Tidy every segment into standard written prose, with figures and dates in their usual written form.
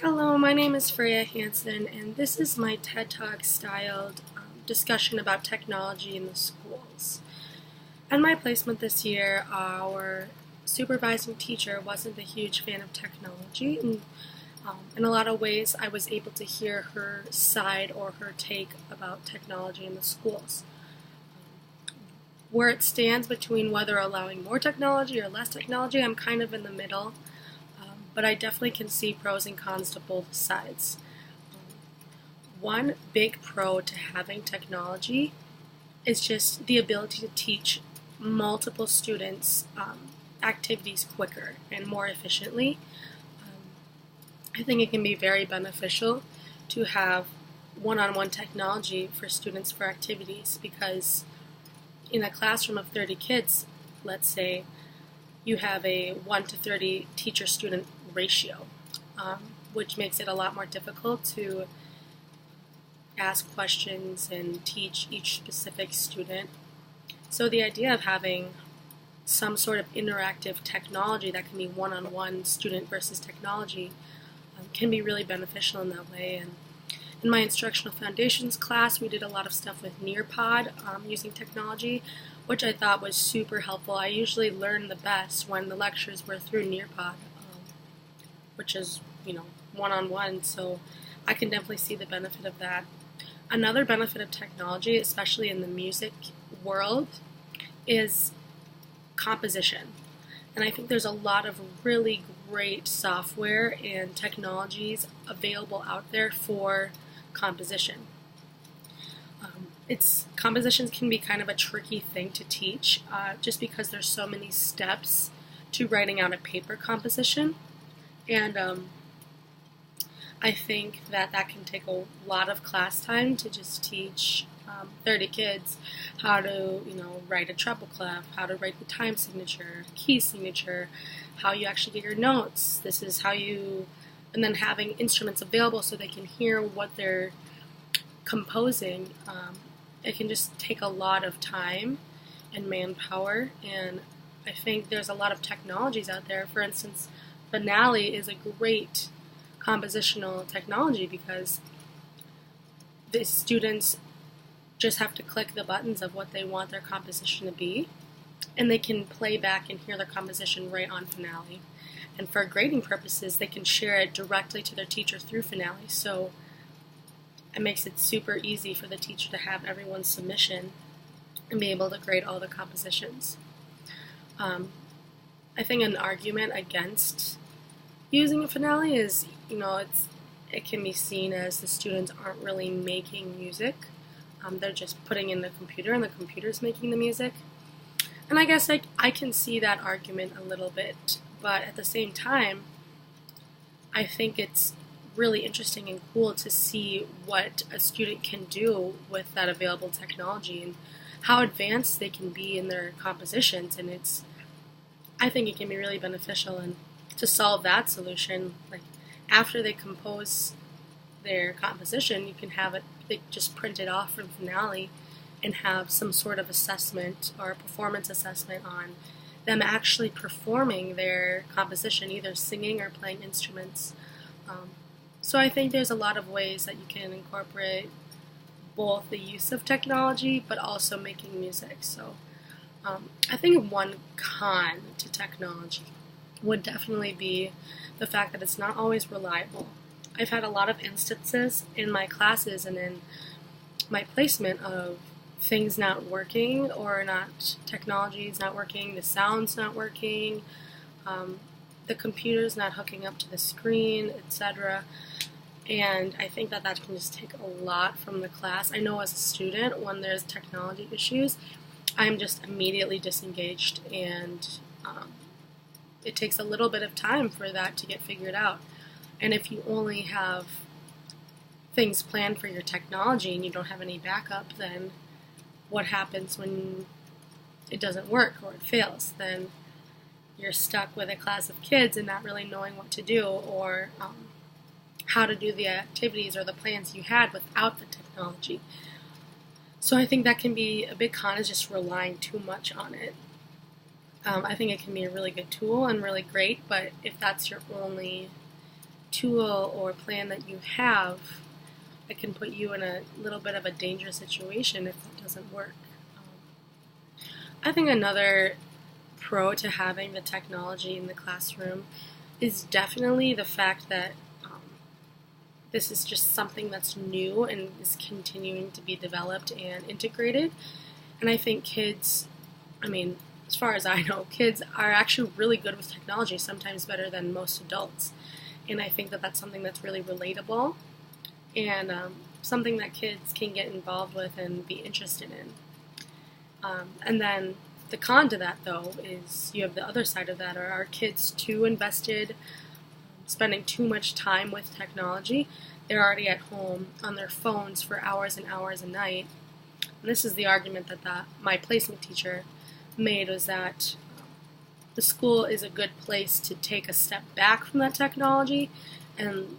Hello, my name is Freya Hansen, and this is my TED Talk styled discussion about technology in the schools. At my placement this year, our supervising teacher wasn't a huge fan of technology, and in a lot of ways, I was able to hear her side or her take about technology in the schools. Where it stands between whether allowing more technology or less technology, I'm kind of in the middle. But I definitely can see pros and cons to both sides. One big pro to having technology is just the ability to teach multiple students activities quicker and more efficiently. I think it can be very beneficial to have one-on-one technology for students for activities because in a classroom of 30 kids, let's say, you have a 1 to 30 teacher-student ratio, which makes it a lot more difficult to ask questions and teach each specific student. So the idea of having some sort of interactive technology that can be one-on-one student versus technology can be really beneficial in that way. And in my instructional foundations class, we did a lot of stuff with Nearpod using technology, which I thought was super helpful. I usually learn the best when the lectures were through Nearpod, which is, one-on-one, so I can definitely see the benefit of that. Another benefit of technology, especially in the music world, is composition. And I think there's a lot of really great software and technologies available out there for composition. Compositions can be kind of a tricky thing to teach just because there's so many steps to writing out a paper composition. And I think that can take a lot of class time to just teach 30 kids how to, write a treble clef, how to write the time signature, key signature, how you actually get your notes. This is how you, and then having instruments available so they can hear what they're composing. It can just take a lot of time and manpower, and I think there's a lot of technologies out there. For instance, Finale is a great compositional technology because the students just have to click the buttons of what they want their composition to be, and they can play back and hear their composition right on Finale. And for grading purposes, they can share it directly to their teacher through Finale, so it makes it super easy for the teacher to have everyone's submission and be able to grade all the compositions. I think an argument against using a Finale is, it can be seen as the students aren't really making music. They're just putting in the computer and the computer's making the music. And I guess I can see that argument a little bit, but at the same time, I think it's really interesting and cool to see what a student can do with that available technology and how advanced they can be in their compositions. And I think it can be really beneficial. And to solve that solution, like after they compose their composition, you can have they just print it off from Finale and have some sort of assessment or performance assessment on them actually performing their composition, either singing or playing instruments. So I think there's a lot of ways that you can incorporate both the use of technology but also making music. So I think one con to technology would definitely be the fact that it's not always reliable. I've had a lot of instances in my classes and in my placement of things not working or technology is not working, the sound's not working, the computer's not hooking up to the screen, etc. And I think that can just take a lot from the class. I know as a student, when there's technology issues, I'm just immediately disengaged, and it takes a little bit of time for that to get figured out. And if you only have things planned for your technology and you don't have any backup, then what happens when it doesn't work or it fails? Then you're stuck with a class of kids and not really knowing what to do or how to do the activities or the plans you had without the technology. So I think that can be a big con, is just relying too much on it. I think it can be a really good tool and really great, but if that's your only tool or plan that you have, it can put you in a little bit of a dangerous situation if it doesn't work. I think another pro to having the technology in the classroom is definitely the fact that this is just something that's new and is continuing to be developed and integrated. And I think kids, as far as I know, kids are actually really good with technology, sometimes better than most adults. And I think that that's something that's really relatable and something that kids can get involved with and be interested in. And then the con to that, though, is you have the other side of that. Are our kids too invested, spending too much time with technology? They're already at home on their phones for hours and hours a night. And this is the argument that my placement teacher made, was that the school is a good place to take a step back from that technology and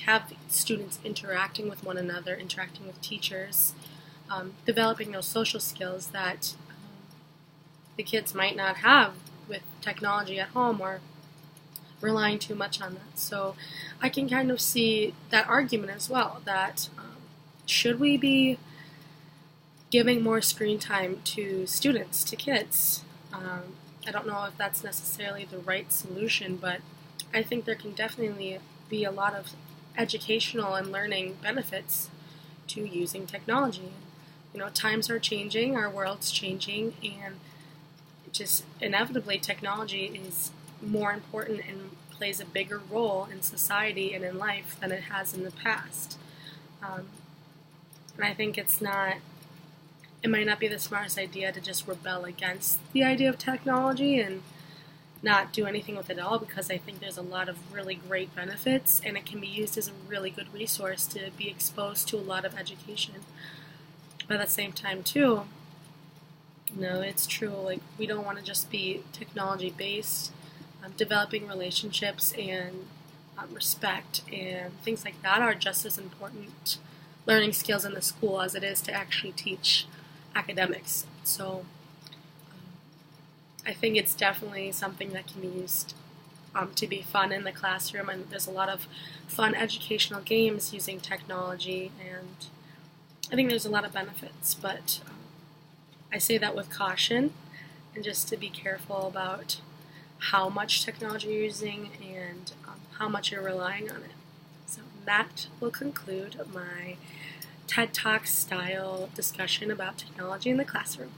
have students interacting with one another, interacting with teachers, developing those social skills that the kids might not have with technology at home or relying too much on that. So I can kind of see that argument as well, that should we be giving more screen time to students, to kids? I don't know if that's necessarily the right solution, but I think there can definitely be a lot of educational and learning benefits to using technology. Times are changing, our world's changing, and just inevitably technology is more important and plays a bigger role in society and in life than it has in the past. And I think it might not be the smartest idea to just rebel against the idea of technology and not do anything with it at all, because I think there's a lot of really great benefits and it can be used as a really good resource to be exposed to a lot of education. But at the same time, too, it's true, we don't want to just be technology based. Developing relationships and respect and things like that are just as important learning skills in the school as it is to actually teach academics. So I think it's definitely something that can be used to be fun in the classroom, and there's a lot of fun educational games using technology, and I think there's a lot of benefits, but I say that with caution and just to be careful about how much technology you're using and how much you're relying on it. So that will conclude my TED Talk style discussion about technology in the classroom.